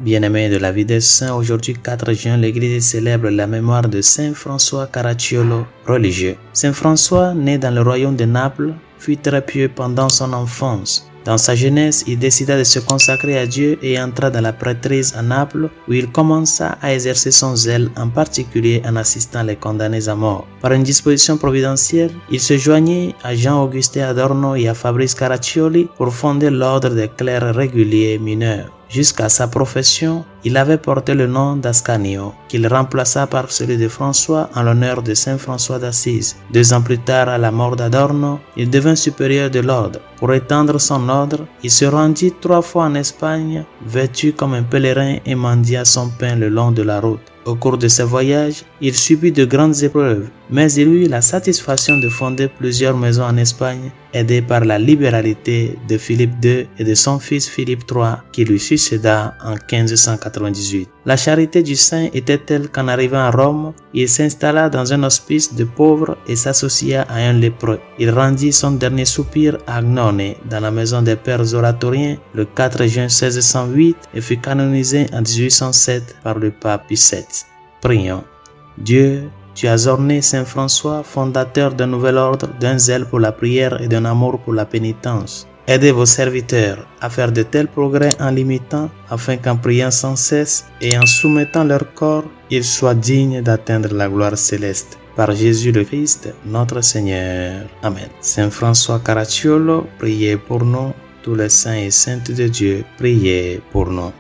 Bien-aimés de la vie des saints, aujourd'hui 4 juin, l'Église célèbre la mémoire de Saint François Caracciolo, religieux. Saint François, né dans le royaume de Naples, fut très pieux pendant son enfance. Dans sa jeunesse, il décida de se consacrer à Dieu et entra dans la prêtrise à Naples, où il commença à exercer son zèle, en particulier en assistant les condamnés à mort. Par une disposition providentielle, il se joignit à Jean-Augustin Adorno et à Fabrice Caraccioli pour fonder l'ordre des clercs réguliers mineurs. Jusqu'à sa profession, il avait porté le nom d'Ascanio, qu'il remplaça par celui de François en l'honneur de Saint François d'Assise. 2 ans plus tard, à la mort d'Adorno, il devint supérieur de l'ordre. Pour étendre son ordre, il se rendit 3 fois en Espagne, vêtu comme un pèlerin et mendia son pain le long de la route. Au cours de ce voyage, il subit de grandes épreuves, mais il eut la satisfaction de fonder plusieurs maisons en Espagne, aidé par la libéralité de Philippe II et de son fils Philippe III, qui lui succéda en 1598. La charité du saint était telle qu'en arrivant à Rome, il s'installa dans un hospice de pauvres et s'associa à un lépreux. Il rendit son dernier soupir à Agnone, dans la maison des pères oratoriens, le 4 juin 1608 et fut canonisé en 1807 par le pape Pie VII. Prions. Dieu, tu as orné Saint François, fondateur d'un nouvel ordre, d'un zèle pour la prière et d'un amour pour la pénitence. Aidez vos serviteurs à faire de tels progrès en l'imitant, afin qu'en priant sans cesse et en soumettant leur corps, ils soient dignes d'atteindre la gloire céleste. Par Jésus le Christ, notre Seigneur. Amen. Saint François Caracciolo, priez pour nous. Tous les saints et saintes de Dieu, priez pour nous.